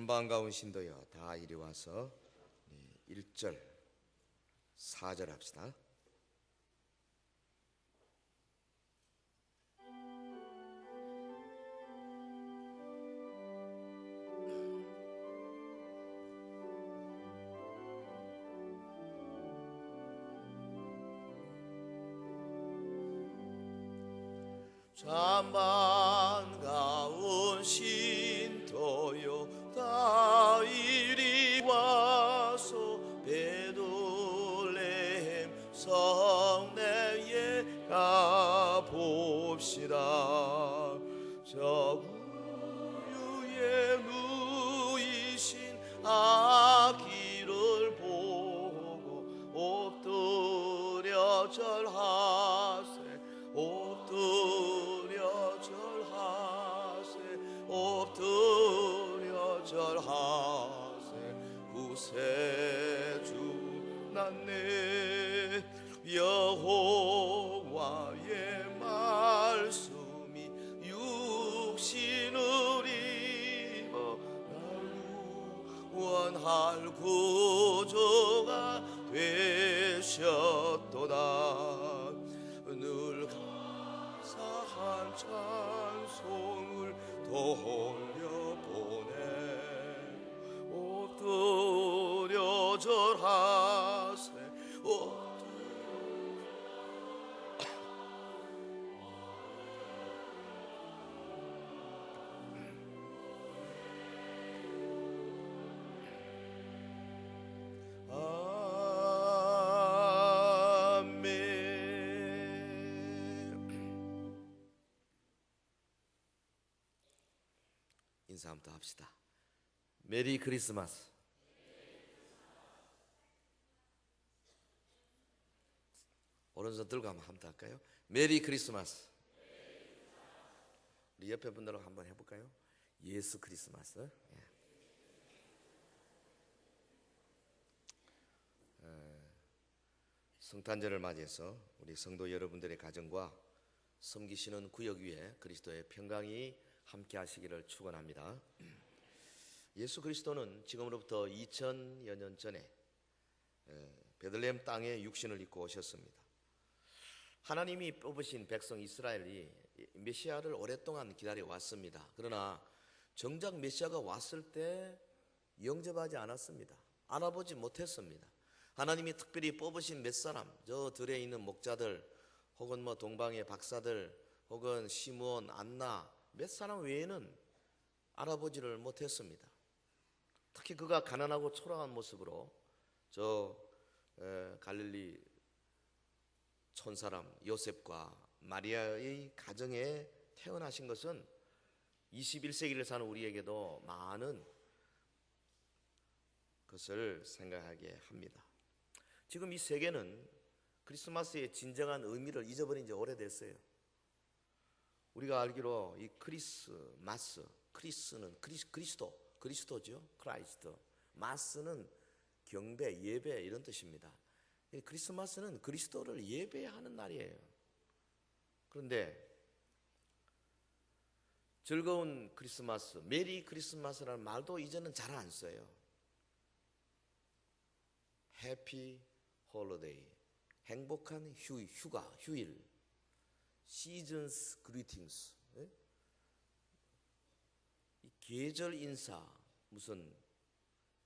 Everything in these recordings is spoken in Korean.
반가운 신도여 다 이리 와서 1절 4절 합시다. 참 반가운 신도여 다 이리 와서 베들레헴 성내에 가봅시다. 저 구유에 누이신 아기를 보고 엎드려 절하세. 엎드려 절하세. 구세주 났네. 여호와의 말씀이 육신을 입어 날 구원할 구주가 되셨도다. 늘 감사한 찬송을 돌려보내. 엎드려 절하세. 인사 한번 더 합시다. 메리 크리스마스. 오른손 들고 한번 할까요? 메리 크리스마스. 우리 옆에 분들하고 한번 해볼까요? 예수 크리스마스. 성탄절을 맞이해서 우리 성도 여러분들의 가정과 섬기시는 구역 위에 그리스도의 평강이 함께 하시기를 축원합니다. 예수 그리스도는 지금으로부터 2000여 년 전에 베들레헴 땅에 육신을 입고 오셨습니다. 하나님이 뽑으신 백성 이스라엘이 메시아를 오랫동안 기다려 왔습니다. 그러나 정작 메시아가 왔을 때 영접하지 않았습니다. 알아보지 못했습니다. 하나님이 특별히 뽑으신 몇 사람, 저 들에 있는 목자들, 혹은 동방의 박사들, 혹은 시므온, 안나 몇 사람 외에는 알아보지를 못했습니다. 특히 그가 가난하고 초라한 모습으로 저 갈릴리 촌사람 요셉과 마리아의 가정에 태어나신 것은 21세기를 사는 우리에게도 많은 것을 생각하게 합니다. 지금 이 세계는 크리스마스의 진정한 의미를 잊어버린 지 오래됐어요. 우리가 알기로 이 크리스마스, 크리스는 그리스도죠. 크라이스트. 마스는 경배, 예배 이런 뜻입니다. 크리스마스는 그리스도를 예배하는 날이에요. 그런데 즐거운 크리스마스, 메리 크리스마스라는 말도 이제는 잘 안 써요. 해피 홀리데이, 행복한 휴일, 시즌스 그리팅스, 계절 인사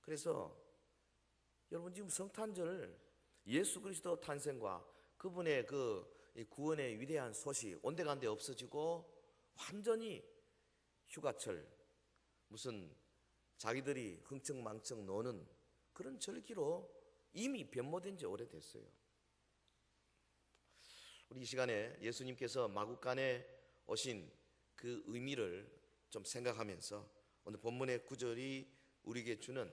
그래서 여러분 지금 성탄절 예수 그리스도 탄생과 그분의 그 구원의 위대한 소식 온데간데 없어지고 완전히 휴가철 자기들이 흥청망청 노는 그런 절기로 이미 변모된 지 오래됐어요. 우리 이 시간에 예수님께서 마구간에 오신 그 의미를 좀 생각하면서 오늘 본문의 구절이 우리에게 주는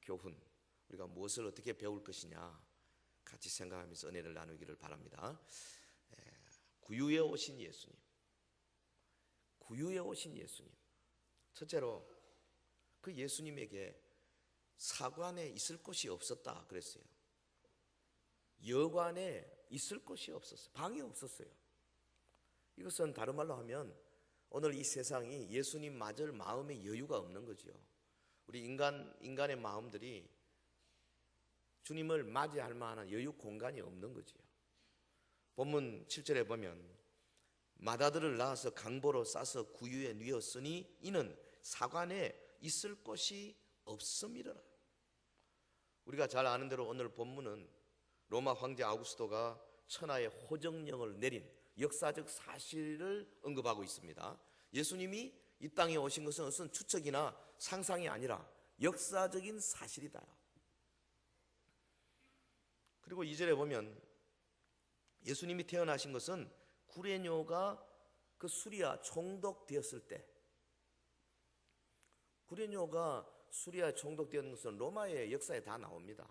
교훈, 우리가 무엇을 어떻게 배울 것이냐 같이 생각하면서 은혜를 나누기를 바랍니다. 구유에 오신 예수님. 구유에 오신 예수님. 첫째로 그 예수님에게 사관에 있을 곳이 없었다 그랬어요. 여관에 있을 곳이 없었어요. 방이 없었어요. 이것은 다른 말로 하면 오늘 이 세상이 예수님 맞을 마음의 여유가 없는 거죠. 우리 인간의 마음들이 주님을 맞이할 만한 여유 공간이 없는 거지요. 본문 7절에 보면 마다들을 낳아서 강보로 싸서 구유에 뉘었으니 이는 사관에 있을 곳이 없음이라. 우리가 잘 아는 대로 오늘 본문은 로마 황제 아우구스토가 천하의 호정령을 내린 역사적 사실을 언급하고 있습니다. 예수님이 이 땅에 오신 것은 무슨 추측이나 상상이 아니라 역사적인 사실이다. 그리고 2절에 보면 예수님이 태어나신 것은 구레뇨가 그 수리아 총독되었을 때, 구레뇨가 수리아에 총독되었는 것은 로마의 역사에 다 나옵니다.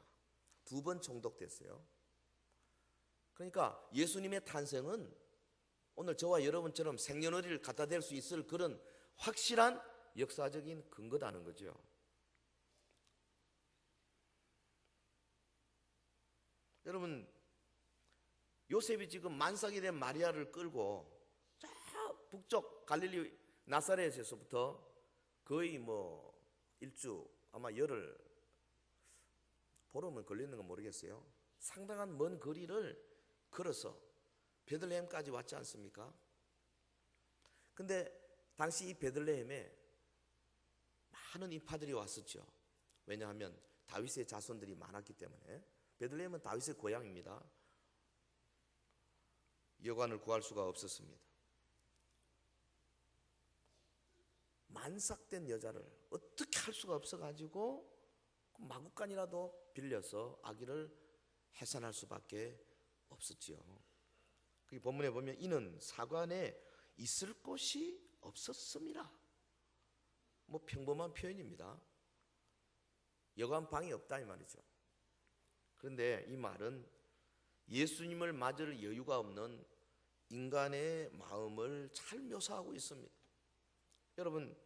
2번 총독됐어요. 그러니까 예수님의 탄생은 오늘 저와 여러분처럼 생년월일을 갖다 댈 수 있을 그런 확실한 역사적인 근거다는 거죠. 여러분, 요셉이 지금 만삭이 된 마리아를 끌고 저 북쪽 갈릴리 나사렛에서부터 거의 일주, 아마 열흘, 보름은 걸리는 건 모르겠어요. 상당한 먼 거리를 걸어서 베들레헴까지 왔지 않습니까? 근데 당시 이 베들레헴에 많은 인파들이 왔었죠. 왜냐하면 다윗의 자손들이 많았기 때문에. 베들레헴은 다윗의 고향입니다. 여관을 구할 수가 없었습니다. 만삭된 여자를 어떻게 할 수가 없어가지고 마구간이라도 빌려서 아기를 해산할 수밖에 없었지요. 그 본문에 보면 이는 사관에 있을 곳이 없었음이라. 평범한 표현입니다. 여관 방이 없다 이 말이죠. 그런데 이 말은 예수님을 맞을 여유가 없는 인간의 마음을 잘 묘사하고 있습니다. 여러분,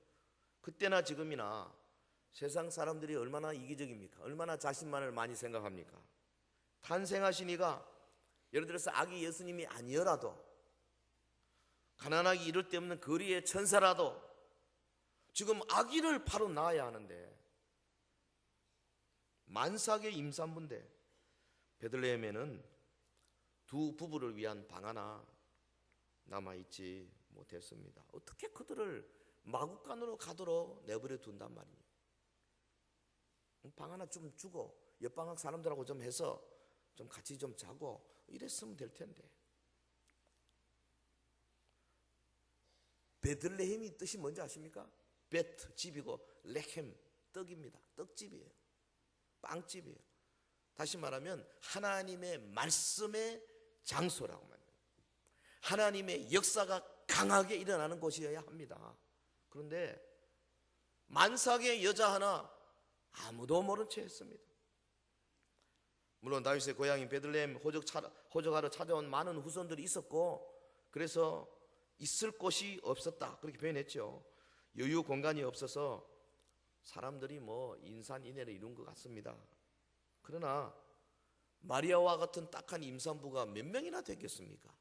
그때나 지금이나 세상 사람들이 얼마나 이기적입니까? 얼마나 자신만을 많이 생각합니까? 탄생하신 이가 예를 들어서 아기 예수님이 아니어라도, 가난하기 이를 데 없는 거리의 천사라도 지금 아기를 바로 낳아야 하는데, 만삭의 임산부인데 베들레헴에는 두 부부를 위한 방 하나 남아있지 못했습니다. 어떻게 그들을 마구간으로 가도록 내버려 둔단 말이에요. 방 하나 좀 주고 옆방 사람들하고 좀 해서 좀 같이 좀 자고 이랬으면 될 텐데. 베들레헴이 뜻이 뭔지 아십니까? 베트, 집이고, 레헴, 떡입니다. 떡집이에요. 빵집이에요. 다시 말하면 하나님의 말씀의 장소라고 말해요. 하나님의 역사가 강하게 일어나는 곳이어야 합니다. 그런데 만삭의 여자 하나 아무도 모른 채 했습니다. 물론 다윗의 고향인 베들레헴 호적하러 찾아온 많은 후손들이 있었고, 그래서 있을 곳이 없었다 그렇게 표현했죠. 여유 공간이 없어서 사람들이 인산인해를 이룬 것 같습니다. 그러나 마리아와 같은 딱한 임산부가 몇 명이나 됐겠습니까?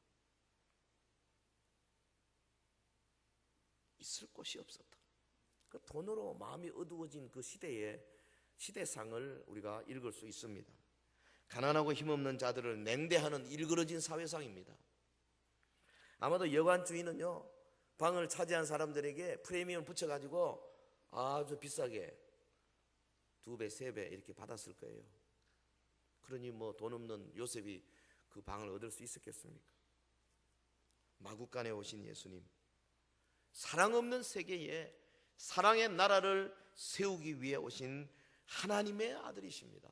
있을 곳이 없었다. 그 돈으로 마음이 어두워진 그 시대의 시대상을 우리가 읽을 수 있습니다. 가난하고 힘없는 자들을 냉대하는 일그러진 사회상입니다. 아마도 여관 주인은요, 방을 차지한 사람들에게 프리미엄 붙여가지고 아주 비싸게 2배, 3배 이렇게 받았을 거예요. 그러니 돈 없는 요셉이 그 방을 얻을 수 있었겠습니까? 마구간에 오신 예수님, 사랑 없는 세계에 사랑의 나라를 세우기 위해 오신 하나님의 아들이십니다.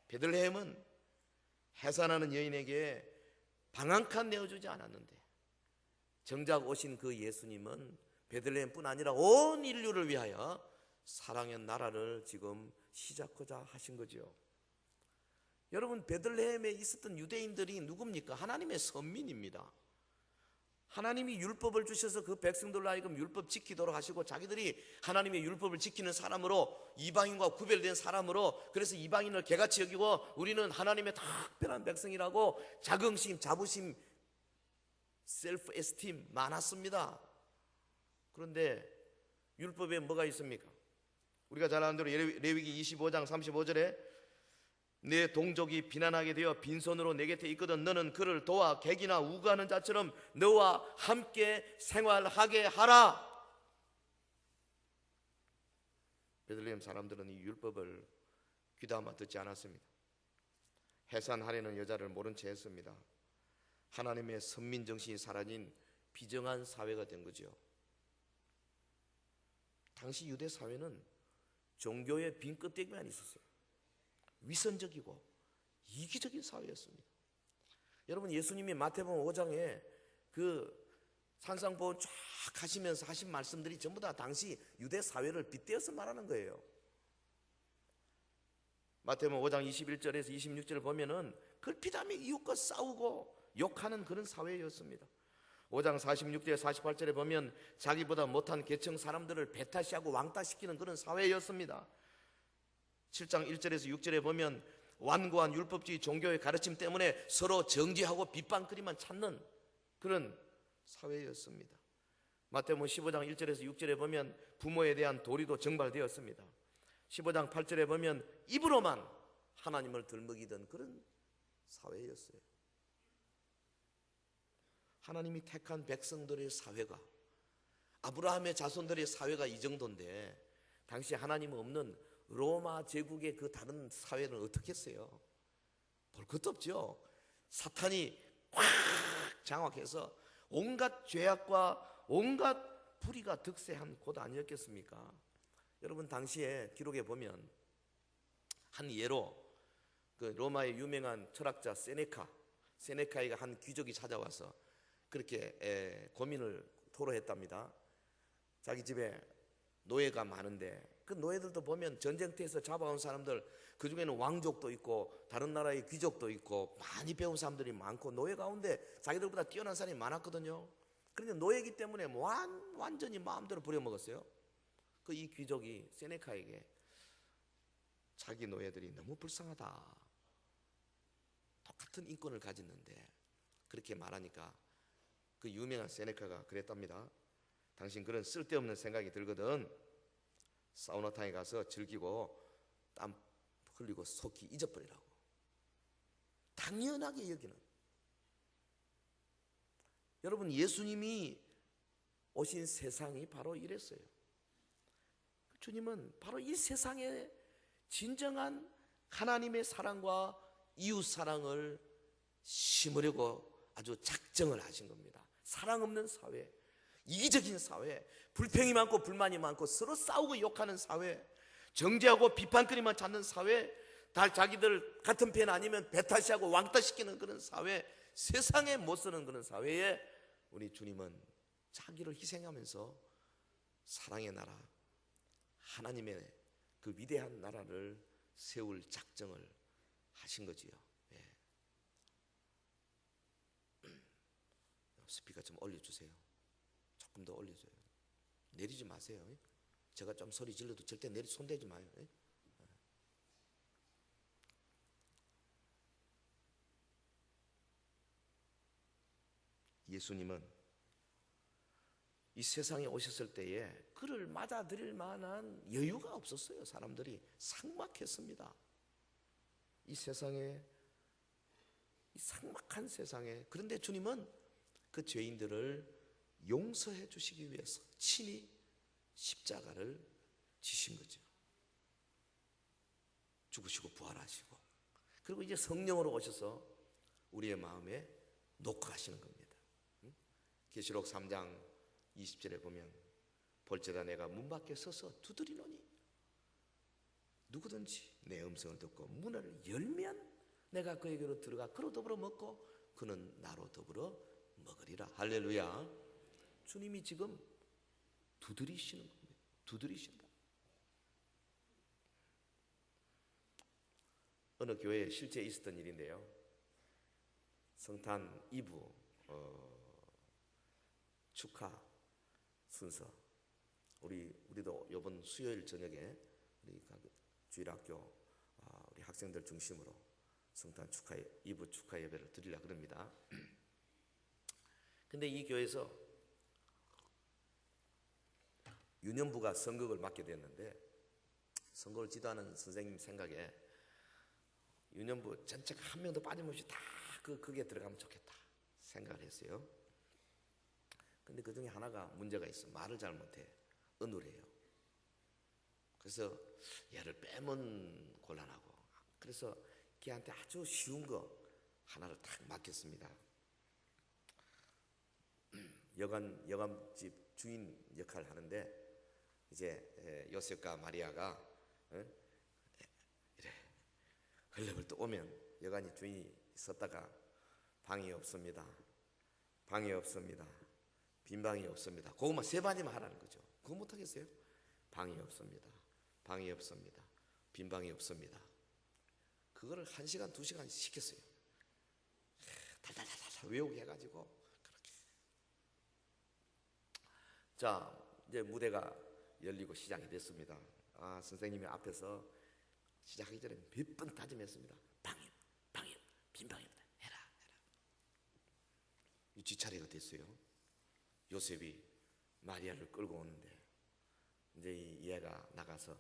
베들레헴은 해산하는 여인에게 방 한 칸 내어주지 않았는데, 정작 오신 그 예수님은 베들레헴뿐 아니라 온 인류를 위하여 사랑의 나라를 지금 시작하자 하신 거죠. 여러분, 베들레헴에 있었던 유대인들이 누굽니까? 하나님의 선민입니다. 하나님이 율법을 주셔서 그 백성들로 하여금 율법 지키도록 하시고, 자기들이 하나님의 율법을 지키는 사람으로, 이방인과 구별된 사람으로, 그래서 이방인을 개같이 여기고 우리는 하나님의 특별한 백성이라고 자긍심, 자부심, 셀프 에스팀 많았습니다. 그런데 율법에 뭐가 있습니까? 우리가 잘 아는 대로 레위기 25장 35절에 내 동족이 비난하게 되어 빈손으로 내 곁에 있거든 너는 그를 도와 객이나 우고하는 자처럼 너와 함께 생활하게 하라. 베들레헴 사람들은 이 율법을 귀담아 듣지 않았습니다. 해산하려는 여자를 모른 채 했습니다. 하나님의 선민정신이 사라진 비정한 사회가 된 거죠. 당시 유대 사회는 종교의 빈 껍데기만 있었어요. 위선적이고 이기적인 사회였습니다. 여러분, 예수님이 마태복음 5장에 그 산상보훈 쫙 하시면서 하신 말씀들이 전부 다 당시 유대 사회를 빗대어서 말하는 거예요. 마태복음 5장 21절에서 26절을 보면은 글피담이 이웃과 싸우고 욕하는 그런 사회였습니다. 5장 46절 48절에 보면 자기보다 못한 계층 사람들을 배타시하고 왕따시키는 그런 사회였습니다. 7장 1절에서 6절에 보면 완고한 율법주의 종교의 가르침 때문에 서로 정죄하고 빗방거리만 찾는 그런 사회였습니다. 마태복음 15장 1절에서 6절에 보면 부모에 대한 도리도 정발되었습니다. 15장 8절에 보면 입으로만 하나님을 들먹이던 그런 사회였어요. 하나님이 택한 백성들의 사회가, 아브라함의 자손들의 사회가 이 정도인데 당시 하나님 없는 로마 제국의 그 다른 사회는 어떻게 했어요? 볼 것도 없죠. 사탄이 꽉 장악해서 온갖 죄악과 온갖 불의가 득세한 곳 아니었겠습니까? 여러분, 당시에 기록에 보면 한 예로 그 로마의 유명한 철학자 세네카이가 한 귀족이 찾아와서 그렇게 고민을 토로했답니다. 자기 집에 노예가 많은데 그 노예들도 보면 전쟁터에서 잡아온 사람들, 그 중에는 왕족도 있고 다른 나라의 귀족도 있고 많이 배운 사람들이 많고 노예 가운데 자기들보다 뛰어난 사람이 많았거든요. 그런데 노예이기 때문에 완전히 마음대로 부려먹었어요. 그 이 귀족이 세네카에게 자기 노예들이 너무 불쌍하다, 똑같은 인권을 가졌는데 그렇게 말하니까 그 유명한 세네카가 그랬답니다. 당신 그런 쓸데없는 생각이 들거든 사우나탕에 가서 즐기고 땀 흘리고 속히 잊어버리라고. 당연하게 여기는. 여러분, 예수님이 오신 세상이 바로 이랬어요. 주님은 바로 이 세상에 진정한 하나님의 사랑과 이웃 사랑을 심으려고 아주 작정을 하신 겁니다. 사랑 없는 사회, 이기적인 사회, 불평이 많고 불만이 많고 서로 싸우고 욕하는 사회, 정죄하고 비판거리만 찾는 사회, 자기들 같은 편 아니면 배타시하고 왕따시키는 그런 사회, 세상에 못 쓰는 그런 사회에 우리 주님은 자기를 희생하면서 사랑의 나라, 하나님의 그 위대한 나라를 세울 작정을 하신 거지요. 예. 스피커 좀 올려주세요. 조금 더 올려줘요. 내리지 마세요. 제가 좀 소리 질러도 절대 손대지 마요. 예수님은 이 세상에 오셨을 때에 그를 맞아들일 만한 여유가 없었어요. 사람들이 삭막했습니다. 이 세상에, 이 삭막한 세상에. 그런데 주님은 그 죄인들을 용서해 주시기 위해서 친히 십자가를 지신 거죠. 죽으시고 부활하시고, 그리고 이제 성령으로 오셔서 우리의 마음에 녹화하시는 겁니다. 계시록 3장 20절에 보면 볼지어다 내가 문 밖에 서서 두드리노니 누구든지 내 음성을 듣고 문을 열면 내가 그에게로 들어가 그로 더불어 먹고 그는 나로 더불어 먹으리라. 할렐루야. 주님이 지금 두드리시는 겁니다. 두드리신다. 어느 교회에 실제 있었던 일인데요, 성탄 이브 축하 순서, 우리도 이번 수요일 저녁에 우리 주일학교 우리 학생들 중심으로 성탄 축하 이브 축하 예배를 드리려고 합니다. 근데 이 교회에서 유년부가 선거를 맡게 됐는데 선거를 지도하는 선생님 생각에 유년부 전체가 한 명도 빠짐없이 다 그게 들어가면 좋겠다 생각을 했어요. 근데 그 중에 하나가 문제가 있어. 말을 잘 못해. 어눌해요. 그래서 얘를 빼면 곤란하고, 그래서 걔한테 아주 쉬운 거 하나를 탁 맡겼습니다. 여관집 주인 역할을 하는데, 이제 요셉과 마리아가 이래 흘러불 또 오면 여관이 주인이 섰다가 방이 없습니다. 방이 없습니다. 빈 방이 없습니다. 그것만 세 마디만 하라는 거죠. 그거 못하겠어요? 방이 없습니다. 방이 없습니다. 빈 방이 없습니다. 그거를 1시간, 2시간 시켰어요. 달달달달 외우게 해가지고 그렇게. 자, 이제 무대가 열리고 시작이 됐습니다. 선생님이 앞에서 시작하기 전에 몇 번 다짐했습니다. 방임, 빈 방입니다. 해라. 이 뒷차례가 됐어요. 요셉이 마리아를 끌고 오는데, 이제 얘가 나가서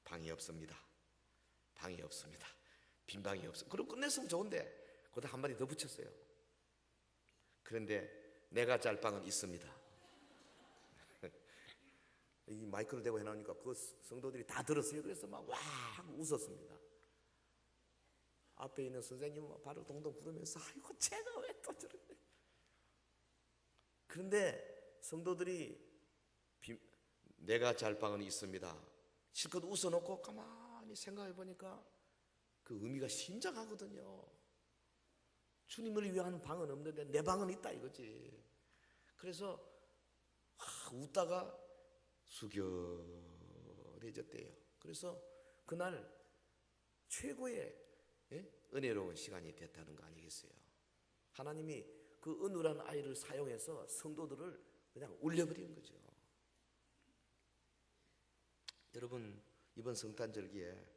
방이 없습니다. 방이 없습니다. 빈 방이 없어. 그럼 끝냈으면 좋은데 거기다 한 마디 더 붙였어요. 그런데 내가 잘 방은 있습니다. 이 마이크를 대고 해놓으니까 그 성도들이 다 들었어요. 그래서 막 와 하고 웃었습니다. 앞에 있는 선생님은 바로 동동 부르면서 아이고 쟤가 왜 또 저러네. 그런데 성도들이 내가 잘 방은 있습니다 실컷 웃어놓고 가만히 생각해 보니까 그 의미가 심장하거든요. 주님을 위한 방은 없는데 내 방은 있다 이거지. 그래서 웃다가 숙연해졌대요. 그래서 그날 최고의 은혜로운 시간이 됐다는 거 아니겠어요? 하나님이 그 어눌한 아이를 사용해서 성도들을 그냥 울려버린 거죠. 여러분, 이번 성탄절기에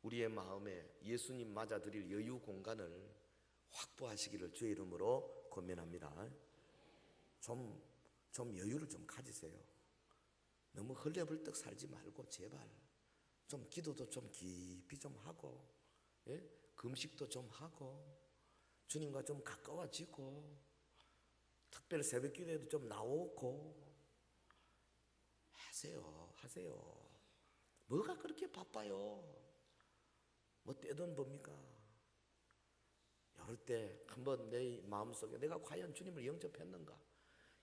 우리의 마음에 예수님 맞아들일 여유 공간을 확보하시기를 주의 이름으로 권면합니다. 좀 여유를 좀 가지세요. 너무 헐레벌떡 살지 말고 제발 좀 기도도 좀 깊이 좀 하고, 금식도 좀 하고, 주님과 좀 가까워지고, 특별 새벽 기도에도 좀 나오고 하세요. 뭐가 그렇게 바빠요? 뭐 떼돈 법니까? 이럴 때 한번 내 마음속에 내가 과연 주님을 영접했는가?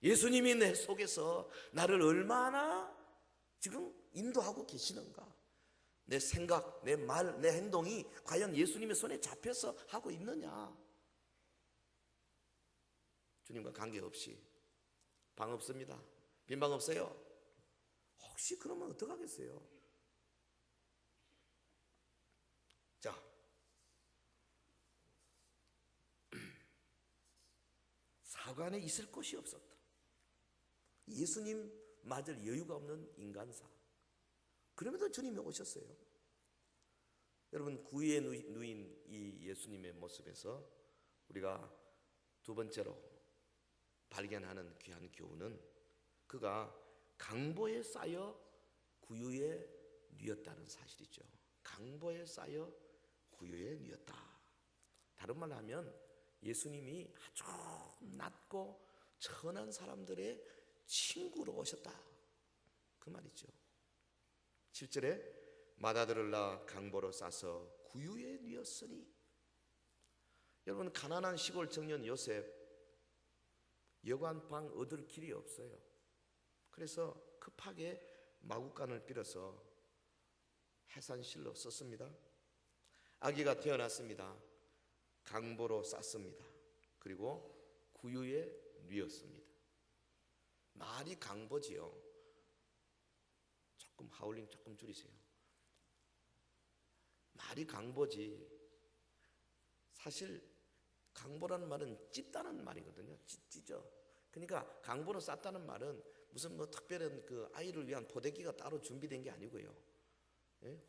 예수님이 내 속에서 나를 얼마나 지금 인도하고 계시는가? 내 생각, 내 말, 내 행동이 과연 예수님의 손에 잡혀서 하고 있느냐? 주님과 관계없이 방 없습니다. 빈 방 없어요. 혹시 그러면 어떡하겠어요? 자, 사관에 있을 곳이 없었다. 예수님 맞을 여유가 없는 인간사. 그럼에도 주님이 오셨어요. 여러분, 구유에 누인 이 예수님의 모습에서 우리가 두 번째로 발견하는 귀한 교훈은 그가 강보에 쌓여 구유에 누였다는 사실이죠. 강보에 쌓여 구유에 누였다. 다른 말로 하면 예수님이 아주 낮고 천한 사람들의 친구로 오셨다, 그 말이죠. 7절에 맏아들을 낳아 강보로 싸서 구유에 누였으니. 여러분, 가난한 시골 청년 요셉 여관방 얻을 길이 없어요. 그래서 급하게 마구간을 빌어서 해산실로 썼습니다. 아기가 태어났습니다. 강보로 쌌습니다. 그리고 구유에 누였습니다. 말이 강보지요. 조금 하울링 조금 줄이세요. 말이 강보지. 사실 강보라는 말은 찢다는 말이거든요. 찢죠. 그러니까 강보로 쌌다는 말은 무슨 뭐 특별한 그 아이를 위한 포대기가 따로 준비된 게 아니고요.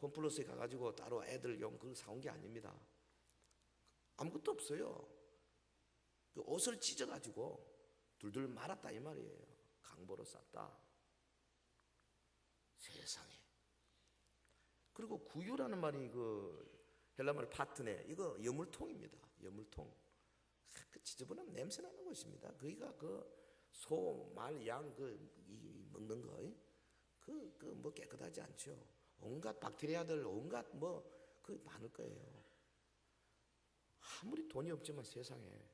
홈플러스에 가가지고 따로 애들용 그걸 사온 게 아닙니다. 아무것도 없어요. 그 옷을 찢어가지고 둘둘 말았다 이 말이에요. 강보로 쌌다. 세상에. 그리고 구유라는 말이 그 헬라말 파트네, 이거 여물통입니다. 여물통. 그 지저분한 냄새 나는 것입니다. 거기가 그 소, 말, 양 먹는 거, 뭐 깨끗하지 않죠. 온갖 박테리아들, 온갖 그 많을 거예요. 아무리 돈이 없지만 세상에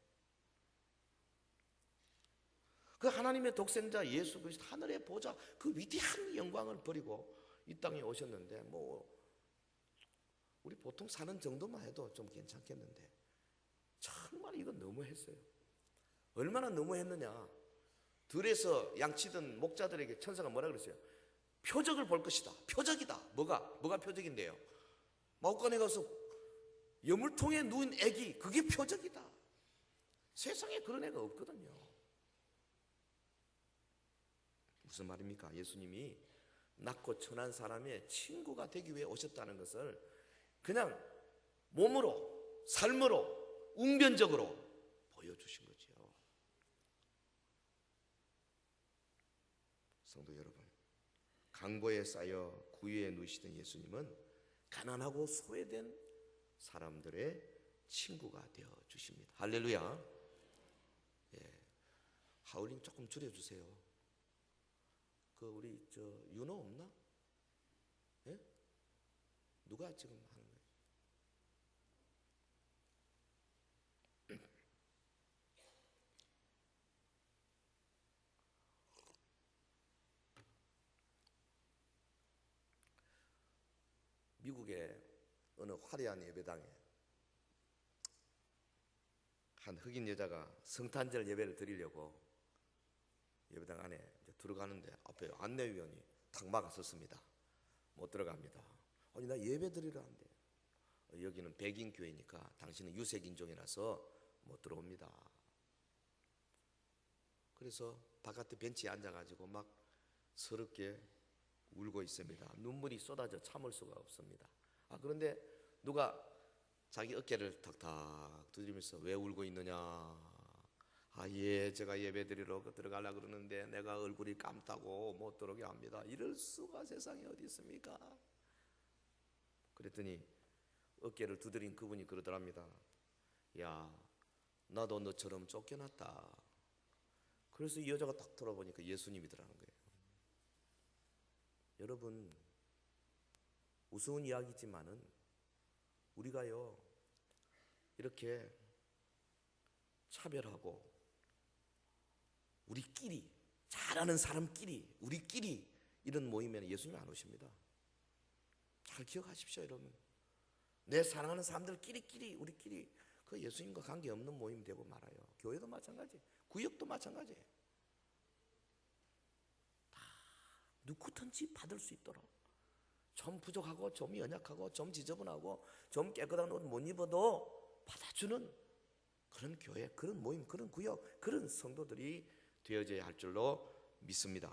그 하나님의 독생자 예수 그리스도 하늘의 보좌 그 위대한 영광을 버리고 이 땅에 오셨는데 우리 보통 사는 정도만 해도 좀 괜찮겠는데 정말 이건 너무했어요. 얼마나 너무했느냐. 들에서 양치던 목자들에게 천사가 뭐라 그랬어요? 표적을 볼 것이다. 표적이다. 뭐가 표적인데요? 마구간에 가서 여물통에 누운 애기, 그게 표적이다. 세상에 그런 애가 없거든요. 무슨 말입니까? 예수님이 낮고 천한 사람의 친구가 되기 위해 오셨다는 것을 그냥 몸으로, 삶으로, 웅변적으로 보여주신 거죠. 성도 여러분, 강보에 쌓여 구유에 누이시던 예수님은 가난하고 소외된 사람들의 친구가 되어 주십니다. 할렐루야. 예. 하울링 조금 줄여주세요. 우리 윤호 없나? 예? 누가 지금 하는 거예요? 미국의 어느 화려한 예배당에 한 흑인 여자가 성탄절 예배를 드리려고 예배당 안에 들어가는데 앞에 안내위원이 탁 막아섰습니다. 못 들어갑니다. 아니 나 예배 드리러 한대. 여기는 백인 교회니까 당신은 유색인종이라서 못 들어옵니다. 그래서 바깥에 벤치에 앉아가지고 막 서럽게 울고 있습니다. 눈물이 쏟아져 참을 수가 없습니다. 그런데 누가 자기 어깨를 탁탁 두드리면서 왜 울고 있느냐? 예, 제가 예배 드리러 들어가려고 그러는데 내가 얼굴이 감다고 못 들어오게 합니다. 이럴 수가 세상에 어디 있습니까? 그랬더니 어깨를 두드린 그분이 그러더랍니다. 야, 나도 너처럼 쫓겨났다. 그래서 이 여자가 딱 돌아보니까 예수님이더라는 거예요. 여러분, 우스운 이야기지만은 우리가요 이렇게 차별하고 우리끼리 잘 아는 사람끼리 우리끼리 이런 모임에는 예수님이 안 오십니다. 잘 기억하십시오 여러분. 내 사랑하는 사람들끼리 우리끼리 그 예수님과 관계없는 모임 되고 말아요. 교회도 마찬가지, 구역도 마찬가지. 다 누구든지 받을 수 있도록 좀 부족하고 좀 연약하고 좀 지저분하고 좀 깨끗한 옷 못 입어도 받아주는 그런 교회, 그런 모임, 그런 구역, 그런 성도들이 되어져야 할 줄로 믿습니다.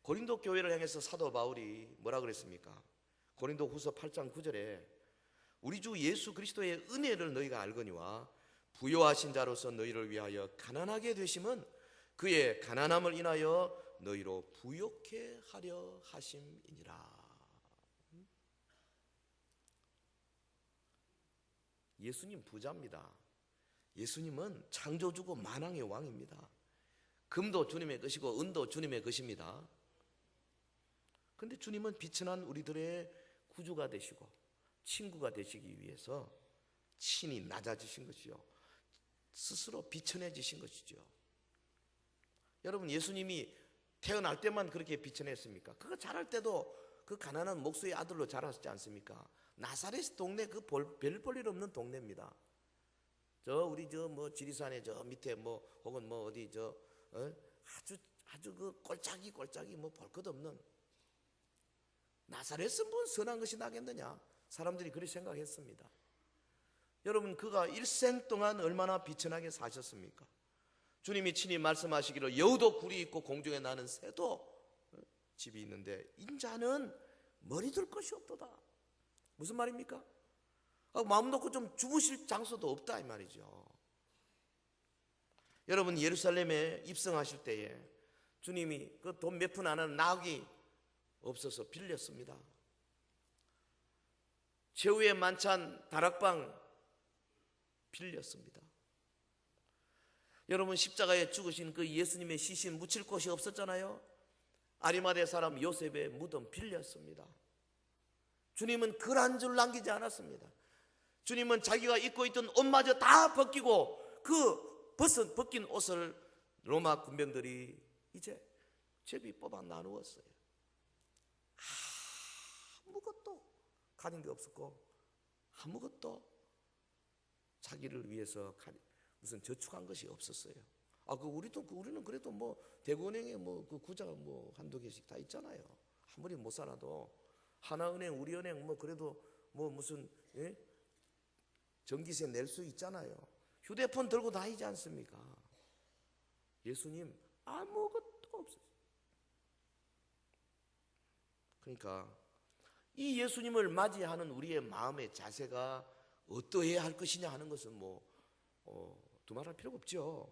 고린도 교회를 향해서 사도 바울이 뭐라 그랬습니까? 고린도 후서 8장 9절에 우리 주 예수 그리스도의 은혜를 너희가 알거니와 부요하신 자로서 너희를 위하여 가난하게 되심은 그의 가난함을 인하여 너희로 부욕해 하려 하심이니라. 예수님 부자입니다. 예수님은 창조주고 만왕의 왕입니다. 금도 주님의 것이고 은도 주님의 것입니다. 그런데 주님은 비천한 우리들의 구주가 되시고 친구가 되시기 위해서 친히 낮아지신 것이요 스스로 비천해지신 것이죠. 여러분, 예수님이 태어날 때만 그렇게 비천했습니까? 그거 자랄 때도 그 가난한 목수의 아들로 자랐지 않습니까? 나사렛 동네 그 별 볼 일 없는 동네입니다. 우리 지리산에 밑에 혹은 어디 아주 그 꼴짝이 볼 것 없는 나사렛은 뭔 선한 것이 나겠느냐? 사람들이 그렇게 생각했습니다. 여러분, 그가 일생 동안 얼마나 비천하게 사셨습니까? 주님이 친히 말씀하시기를 여우도 굴이 있고 공중에 나는 새도 집이 있는데 인자는 머리 둘 것이 없도다. 무슨 말입니까? 마음 놓고 좀 주무실 장소도 없다 이 말이죠. 여러분, 예루살렘에 입성하실 때에 주님이 그 돈 몇 푼 안 하는 나귀 없어서 빌렸습니다. 최후의 만찬 다락방 빌렸습니다. 여러분, 십자가에 죽으신 그 예수님의 시신 묻힐 곳이 없었잖아요. 아리마대 사람 요셉의 무덤 빌렸습니다. 주님은 글 한 줄 남기지 않았습니다. 주님은 자기가 입고 있던 옷마저 다 벗기고 그 벗긴 옷을 로마 군병들이 이제 제비 뽑아 나누었어요. 아무것도 가진 게 없었고 아무것도 자기를 위해서 무슨 저축한 것이 없었어요. 우리는 그래도 뭐 대구은행에 뭐 그 구자가 뭐 한두 개씩 다 있잖아요. 아무리 못 살아도 하나은행, 우리은행 뭐 그래도 뭐 무슨 전기세 낼 수 있잖아요. 휴대폰 들고 다니지 않습니까? 예수님 아무것도 없었어요. 그러니까 이 예수님을 맞이하는 우리의 마음의 자세가 어떠해야 할 것이냐 하는 것은 두말할 필요가 없죠.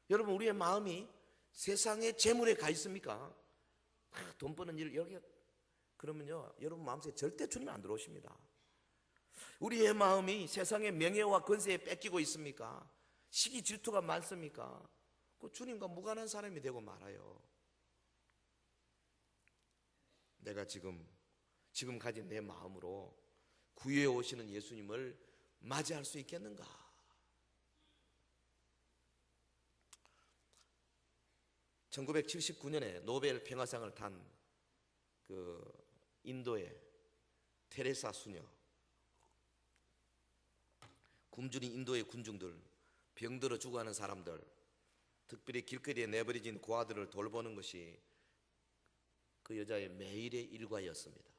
여러분, 우리의 마음이 세상의 재물에 가 있습니까? 돈 버는 일 여기 그러면요, 여러분 마음속에 절대 주님 안 들어오십니다. 우리의 마음이 세상의 명예와 권세에 뺏기고 있습니까? 시기 질투가 많습니까? 그 주님과 무관한 사람이 되고 말아요. 내가 지금 가진 내 마음으로 구유에 오시는 예수님을 맞이할 수 있겠는가? (1979년에) 노벨 평화상을 탄 그 인도의 테레사 수녀, 굶주린 인도의 군중들, 병들어 죽어가는 사람들, 특별히 길거리에 내버려진 고아들을 돌보는 것이 그 여자의 매일의 일과였습니다.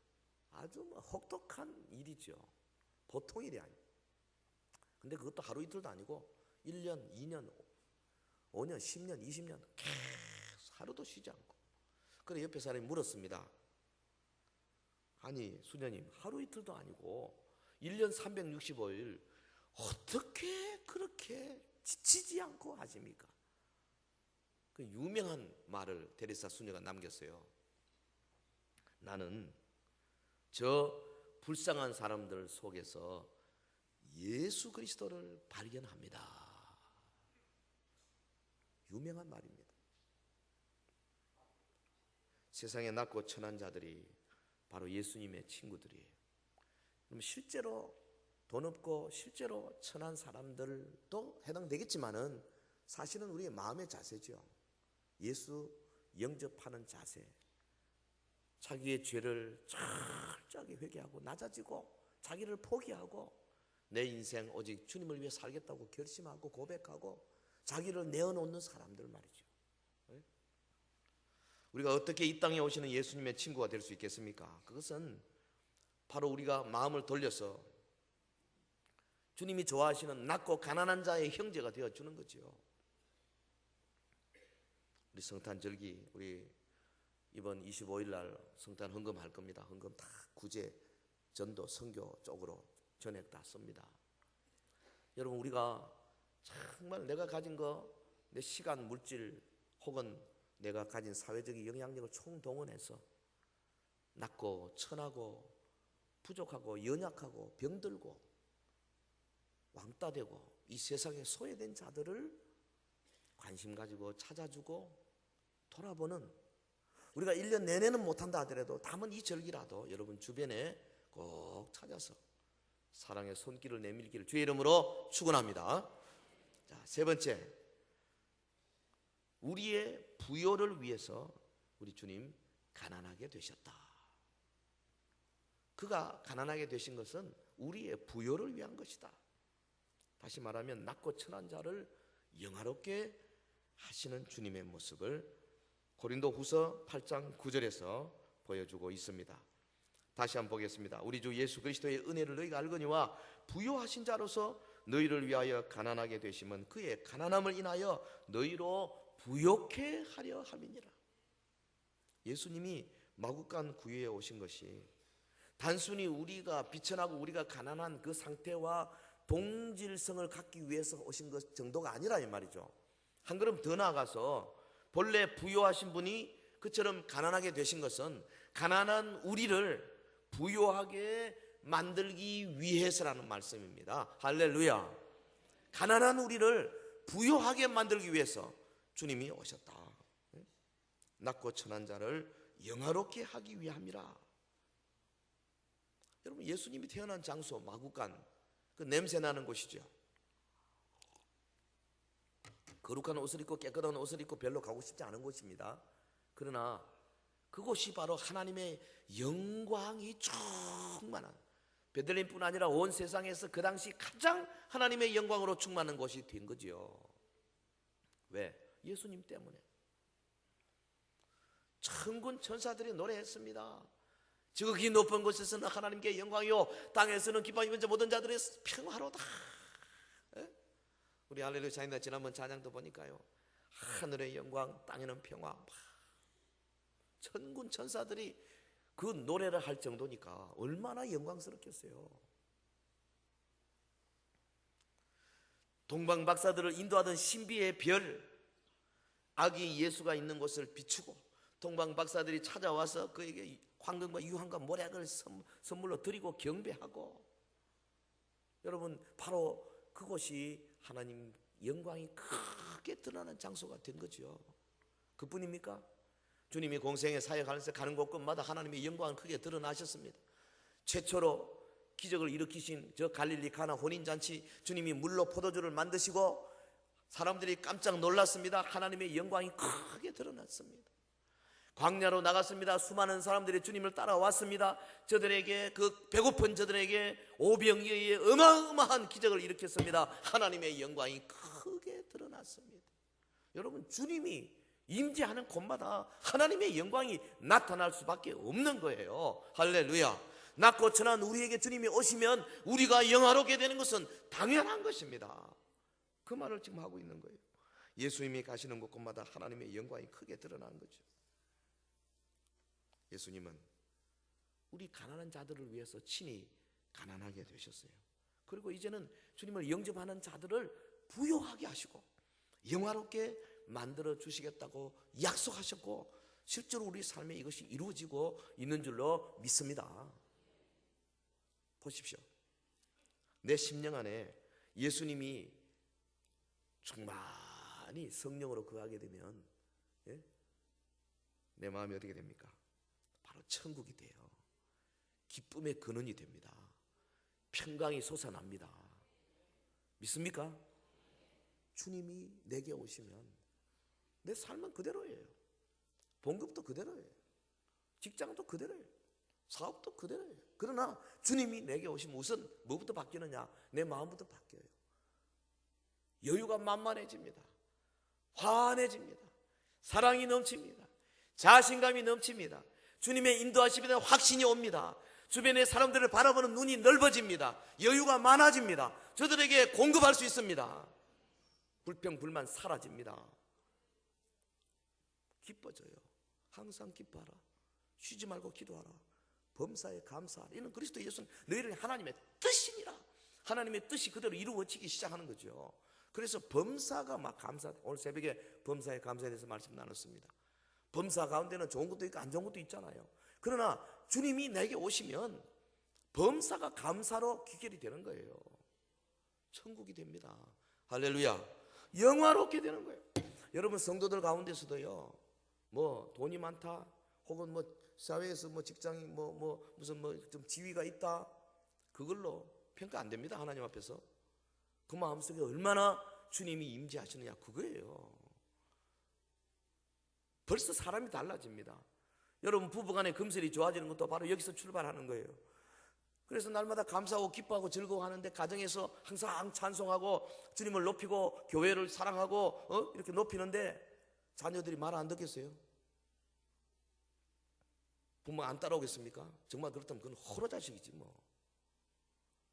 아주 혹독한 일이죠. 보통 일이 아니에요. 근데 그것도 하루 이틀도 아니고 1년, 2년, 5년, 10년, 20년 계속 하루도 쉬지 않고. 그래 옆에 사람이 물었습니다. 아니 수녀님, 하루 이틀도 아니고 1년 365일 어떻게 그렇게 지치지 않고 하십니까? 그 유명한 말을 테레사 수녀가 남겼어요. 나는 저 불쌍한 사람들 속에서 예수 그리스도를 발견합니다. 유명한 말입니다. 세상에 낮고 천한 자들이 바로 예수님의 친구들이에요. 그럼 실제로 돈 없고 실제로 천한 사람들도 해당되겠지만은 사실은 우리의 마음의 자세죠. 예수 영접하는 자세, 자기의 죄를 철저하게 회개하고 낮아지고 자기를 포기하고 내 인생 오직 주님을 위해 살겠다고 결심하고 고백하고 자기를 내어놓는 사람들 말이죠. 우리가 어떻게 이 땅에 오시는 예수님의 친구가 될 수 있겠습니까? 그것은 바로 우리가 마음을 돌려서 주님이 좋아하시는 낮고 가난한 자의 형제가 되어주는 거죠. 우리 성탄절기, 우리 이번 25일 날 성탄 헌금할 겁니다. 헌금 다 구제, 전도, 선교 쪽으로 전액 다 씁니다. 여러분, 우리가 정말 내가 가진 거, 내 시간, 물질 혹은 내가 가진 사회적인 영향력을 총동원해서 낮고 천하고 부족하고 연약하고 병들고 왕따 되고 이 세상에 소외된 자들을 관심 가지고 찾아주고 돌아보는, 우리가 1년 내내는 못한다 하더라도 남은 이 절기라도 여러분 주변에 꼭 찾아서 사랑의 손길을 내밀기를 주의 이름으로 축원합니다. 자, 세 번째, 우리의 부요를 위해서 우리 주님 가난하게 되셨다. 그가 가난하게 되신 것은 우리의 부요를 위한 것이다. 다시 말하면 낮고 천한 자를 영화롭게 하시는 주님의 모습을 고린도후서 8장 9절에서 보여주고 있습니다. 다시 한번 보겠습니다. 우리 주 예수 그리스도의 은혜를 너희가 알거니와 부요하신 자로서 너희를 위하여 가난하게 되심은 그의 가난함을 인하여 너희로 부요케 하려 함이니라. 예수님이 마구간 구유에 오신 것이 단순히 우리가 비천하고 우리가 가난한 그 상태와 동질성을 갖기 위해서 오신 것 정도가 아니라 이 말이죠. 한 걸음 더 나아가서 본래 부요하신 분이 그처럼 가난하게 되신 것은 가난한 우리를 부요하게 만들기 위해서라는 말씀입니다. 할렐루야. 가난한 우리를 부요하게 만들기 위해서 주님이 오셨다. 낮고 천한 자를 영화롭게 하기 위함이라. 여러분, 예수님이 태어난 장소 마구간, 그 냄새 나는 곳이죠. 거룩한 옷을 입고 깨끗한 옷을 입고 별로 가고 싶지 않은 곳입니다. 그러나 그곳이 바로 하나님의 영광이 충만한, 베들레헴뿐 아니라 온 세상에서 그 당시 가장 하나님의 영광으로 충만한 곳이 된 거지요. 왜? 예수님 때문에. 천군 천사들이 노래했습니다. 지극히 높은 곳에서는 하나님께 영광이요, 땅에서는 기뻐하며 모든 자들의 평화로다. 우리 할렐루야 찬양단 지난번 찬양도 보니까요, 하늘의 영광, 땅에는 평화. 천군 천사들이 그 노래를 할 정도니까 얼마나 영광스럽겠어요. 동방 박사들을 인도하던 신비의 별, 아기 예수가 있는 곳을 비추고 동방 박사들이 찾아와서 그에게 황금과 유황과 모략을 선물로 드리고 경배하고, 여러분, 바로 그곳이 하나님 영광이 크게 드러나는 장소가 된 거죠. 그뿐입니까? 주님이 공생에 사역하면서 가는 곳곳마다 하나님의 영광을 크게 드러나셨습니다. 최초로 기적을 일으키신 저 갈릴리 가나 혼인잔치, 주님이 물로 포도주를 만드시고 사람들이 깜짝 놀랐습니다. 하나님의 영광이 크게 드러났습니다. 광야로 나갔습니다. 수많은 사람들이 주님을 따라왔습니다. 저들에게, 그 배고픈 저들에게 오병이어의 어마어마한 기적을 일으켰습니다. 하나님의 영광이 크게 드러났습니다. 여러분, 주님이 임재하는 곳마다 하나님의 영광이 나타날 수밖에 없는 거예요. 할렐루야. 낮고 천한 우리에게 주님이 오시면 우리가 영화롭게 되는 것은 당연한 것입니다. 그 말을 지금 하고 있는 거예요. 예수님이 가시는 곳곳마다 하나님의 영광이 크게 드러나는 거죠. 예수님은 우리 가난한 자들을 위해서 친히 가난하게 되셨어요. 그리고 이제는 주님을 영접하는 자들을 부요하게 하시고 영화롭게 만들어 주시겠다고 약속하셨고, 실제로 우리 삶에 이것이 이루어지고 있는 줄로 믿습니다. 보십시오. 내 심령 안에 예수님이 충만히 성령으로 거하게 되면, 내 마음이 어떻게 됩니까? 바로 천국이 돼요. 기쁨의 근원이 됩니다. 평강이 솟아납니다. 믿습니까? 주님이 내게 오시면 내 삶은 그대로예요. 봉급도 그대로예요. 직장도 그대로예요. 사업도 그대로예요. 그러나 주님이 내게 오시면 우선 뭐부터 바뀌느냐? 내 마음부터 바뀌어요. 여유가 만만해집니다. 환해집니다. 사랑이 넘칩니다. 자신감이 넘칩니다. 주님의 인도하심에 대한 확신이 옵니다. 주변의 사람들을 바라보는 눈이 넓어집니다. 여유가 많아집니다. 저들에게 공급할 수 있습니다. 불평, 불만 사라집니다. 기뻐져요. 항상 기뻐하라. 쉬지 말고 기도하라. 범사에 감사하라. 이는 그리스도 예수는 너희를 하나님의 뜻이니라. 하나님의 뜻이 그대로 이루어지기 시작하는 거죠. 그래서 범사가 막 감사, 오늘 새벽에 범사에 감사에 대해서 말씀 나눴습니다. 범사 가운데는 좋은 것도 있고 안 좋은 것도 있잖아요. 그러나 주님이 내게 오시면 범사가 감사로 귀결이 되는 거예요. 천국이 됩니다. 할렐루야. 영화롭게 되는 거예요. 여러분, 성도들 가운데서도요, 뭐 돈이 많다, 혹은 뭐 사회에서 뭐 직장이 무슨 좀 지위가 있다, 그걸로 평가 안 됩니다. 하나님 앞에서. 그 마음속에 얼마나 주님이 임재하시느냐, 그거예요. 벌써 사람이 달라집니다. 여러분, 부부간의 금슬이 좋아지는 것도 바로 여기서 출발하는 거예요. 그래서 날마다 감사하고 기뻐하고 즐거워하는데, 가정에서 항상 찬송하고 주님을 높이고 교회를 사랑하고 이렇게 높이는데 자녀들이 말 안 듣겠어요? 부모 안 따라오겠습니까? 정말 그렇다면 그건 호로자식이지 뭐.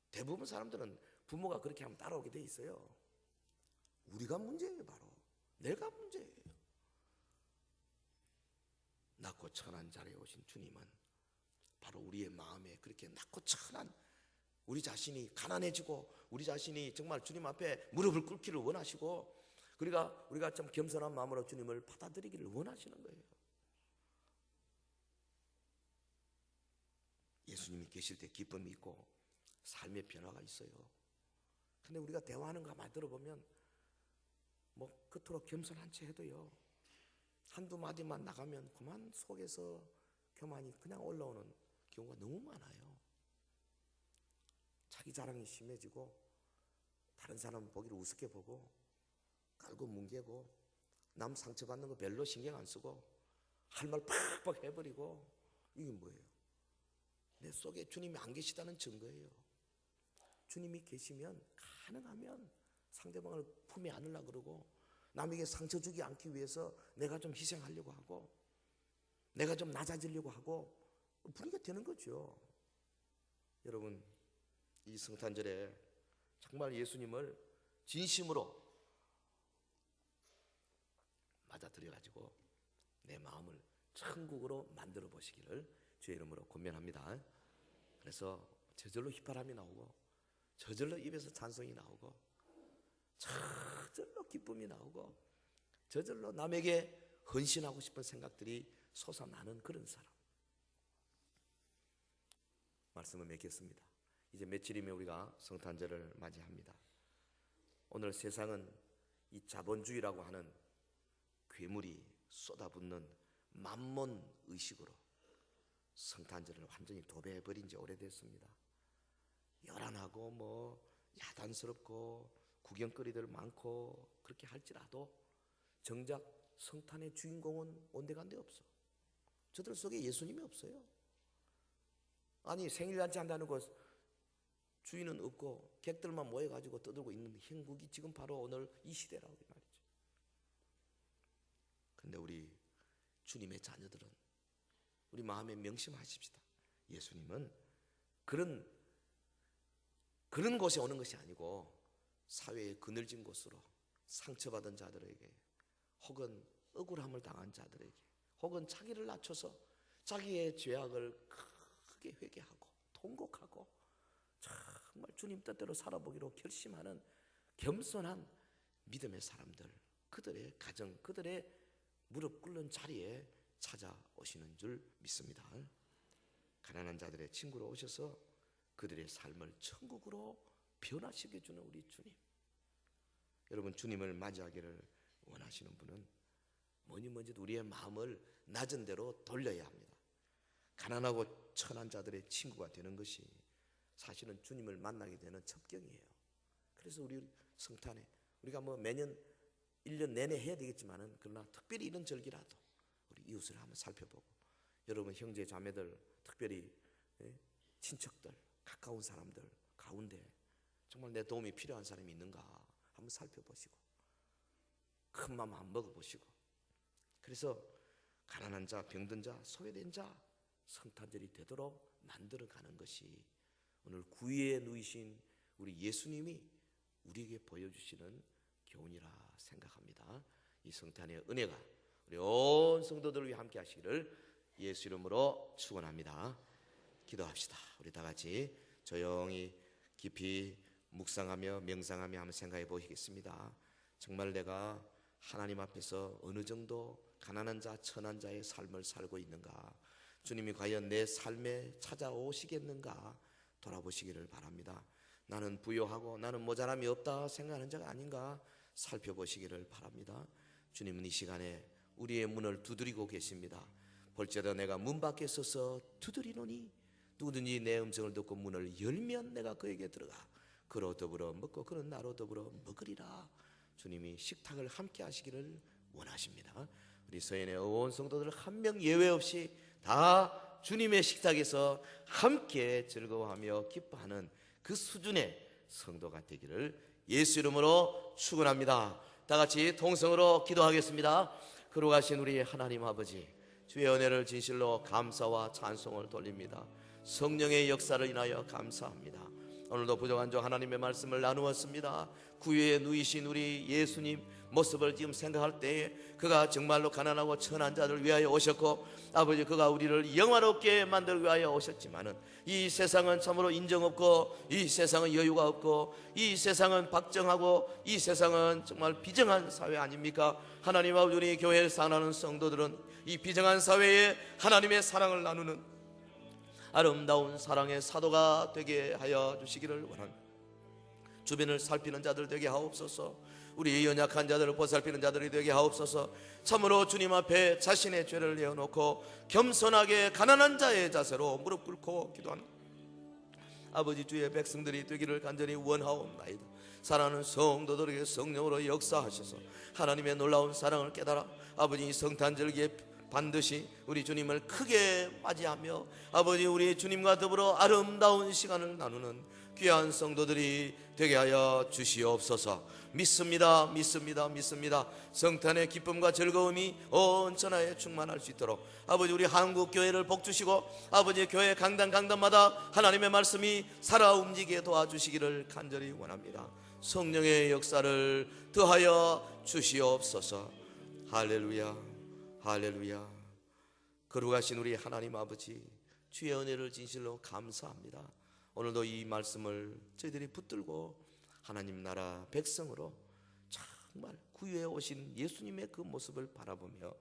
대부분 사람들은 부모가 그렇게 하면 따라오게 돼 있어요. 우리가 문제예요. 바로 내가 문제예요. 낮고 천한 자리에 오신 주님은 바로 우리의 마음에 그렇게 낮고 천한, 우리 자신이 가난해지고 우리 자신이 정말 주님 앞에 무릎을 꿇기를 원하시고, 그러니까 우리가 좀 겸손한 마음으로 주님을 받아들이기를 원하시는 거예요. 예수님이 계실 때 기쁨이 있고 삶의 변화가 있어요. 근데 우리가 대화하는 거 가만히 들어보면 뭐 그토록 겸손한 채 해도요, 한두 마디만 나가면 그만 속에서 교만이 그냥 올라오는 경우가 너무 많아요. 자기 자랑이 심해지고 다른 사람 보기를 우습게 보고 깔고 뭉개고 남 상처받는 거 별로 신경 안 쓰고 할 말 팍팍 해버리고, 이게 뭐예요? 내 속에 주님이 안 계시다는 증거예요. 주님이 계시면 가능하면 상대방을 품에 안으려고 그러고 남에게 상처 주지 않기 위해서 내가 좀 희생하려고 하고 내가 좀 낮아지려고 하고 분위기가 되는 거죠. 여러분, 이 성탄절에 정말 예수님을 진심으로 맞아들여가지고 내 마음을 천국으로 만들어 보시기를 주의 이름으로 권면합니다. 그래서 저절로 휘파람이 나오고 저절로 입에서 찬송이 나오고 저절로 기쁨이 나오고 저절로 남에게 헌신하고 싶은 생각들이 솟아나는 그런 사람. 말씀을 맺겠습니다. 이제 며칠이면 우리가 성탄절을 맞이합니다. 오늘 세상은 이 자본주의라고 하는 괴물이 쏟아붓는 만몬 의식으로 성탄절을 완전히 도배해버린 지 오래됐습니다. 요란하고 뭐 야단스럽고 구경거리들 많고 그렇게 할지라도 정작 성탄의 주인공은 온데간데 없어. 저들 속에 예수님이 없어요. 아니, 생일잔치 한다는 것 주인은 없고 객들만 모여가지고 떠들고 있는 형국이 지금 바로 오늘 이 시대라고 말이죠. 근데 우리 주님의 자녀들은 우리 마음에 명심하십시다. 예수님은 그런 곳에 오는 것이 아니고 사회의 그늘진 곳으로 상처받은 자들에게 혹은 억울함을 당한 자들에게 혹은 자기를 낮춰서 자기의 죄악을 크게 회개하고 통곡하고 정말 주님 뜻대로 살아보기로 결심하는 겸손한 믿음의 사람들, 그들의 가정, 그들의 무릎 꿇는 자리에 찾아오시는 줄 믿습니다. 가난한 자들의 친구로 오셔서 그들의 삶을 천국으로 변화시켜 주는 우리 주님. 여러분, 주님을 맞이하기를 원하시는 분은 뭐니 우리의 마음을 낮은 대로 돌려야 합니다. 가난하고 천한 자들의 친구가 되는 것이 사실은 주님을 만나게 되는 첩경이에요. 그래서 우리 성탄에 우리가 뭐 매년 1년 내내 해야 되겠지만은 그러나 특별히 이런 절기라도 우리 이웃을 한번 살펴보고, 여러분 형제 자매들, 특별히 친척들, 가까운 사람들 가운데 정말 내 도움이 필요한 사람이 있는가 한번 살펴보시고 큰 맘 한번 먹어보시고, 그래서 가난한 자, 병든 자, 소외된 자 성탄절이 되도록 만들어가는 것이 오늘 구유에 누이신 우리 예수님이 우리에게 보여주시는 교훈이라 생각합니다. 이 성탄의 은혜가 우리 온 성도들을 위해 함께 하시기를 예수 이름으로 축원합니다. 기도합시다. 우리 다 같이 조용히 깊이 묵상하며 명상하며 한번 생각해 보시겠습니다. 정말 내가 하나님 앞에서 어느 정도 가난한 자, 천한 자의 삶을 살고 있는가, 주님이 과연 내 삶에 찾아오시겠는가 돌아보시기를 바랍니다. 나는 부요하고 나는 모자람이 없다 생각하는 자가 아닌가 살펴보시기를 바랍니다. 주님은 이 시간에 우리의 문을 두드리고 계십니다. 볼지어다 내가 문 밖에 서서 두드리노니 누구든지 내 음성을 듣고 문을 열면 내가 그에게 들어가 그로 더불어 먹고 그는 나로 더불어 먹으리라. 주님이 식탁을 함께 하시기를 원하십니다. 우리 서연의 온 성도들 한 명 예외 없이 다 주님의 식탁에서 함께 즐거워하며 기뻐하는 그 수준의 성도가 되기를 예수 이름으로 축원합니다. 다 같이 통성으로 기도하겠습니다. 거룩하신 우리 하나님 아버지, 주의 은혜를 진실로 감사와 찬송을 돌립니다. 성령의 역사를 인하여 감사합니다. 오늘도 부족한 종 하나님의 말씀을 나누었습니다. 구유에 누이신 우리 예수님 모습을 지금 생각할 때에 그가 정말로 가난하고 천한 자들 위하여 오셨고, 아버지 그가 우리를 영화롭게 만들기 위하여 오셨지만은 이 세상은 참으로 인정 없고, 이 세상은 여유가 없고, 이 세상은 박정하고, 이 세상은 정말 비정한 사회 아닙니까? 하나님 아버지, 우리 교회에 사는 성도들은 이 비정한 사회에 하나님의 사랑을 나누는 아름다운 사랑의 사도가 되게 하여 주시기를 원합니다. 주변을 살피는 자들 되게 하옵소서. 우리 연약한 자들을 보살피는 자들이 되게 하옵소서. 참으로 주님 앞에 자신의 죄를 내어놓고 겸손하게 가난한 자의 자세로 무릎 꿇고 기도하는 아버지 주의 백성들이 되기를 간절히 원하옵나이다. 사랑하는 성도들에게 성령으로 역사하셔서 하나님의 놀라운 사랑을 깨달아 아버지 성탄절기에 반드시 우리 주님을 크게 맞이하며 아버지 우리 주님과 더불어 아름다운 시간을 나누는 귀한 성도들이 되게 하여 주시옵소서. 믿습니다. 성탄의 기쁨과 즐거움이 온 천하에 충만할 수 있도록 아버지 우리 한국 교회를 복주시고 아버지 교회 강단마다 하나님의 말씀이 살아 움직이게 도와주시기를 간절히 원합니다. 성령의 역사를 더하여 주시옵소서. 할렐루야. 거룩하신 우리 하나님 아버지, 주의 은혜를 진실로 감사합니다. 오늘도 이 말씀을 저희들이 붙들고 하나님 나라 백성으로 정말 구유에 오신 예수님의 그 모습을 바라보며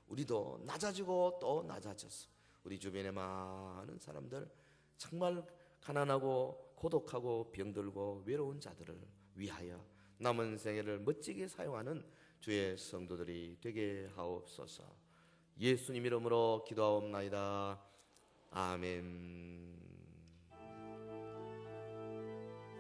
우리도 낮아지고 또 낮아져서 우리 주변의 많은 사람들, 정말 가난하고 고독하고 병들고 외로운 자들을 위하여 남은 생애를 멋지게 사용하는 주의 성도들이 되게 하옵소서. 예수님 이름으로 기도하옵나이다. 아멘.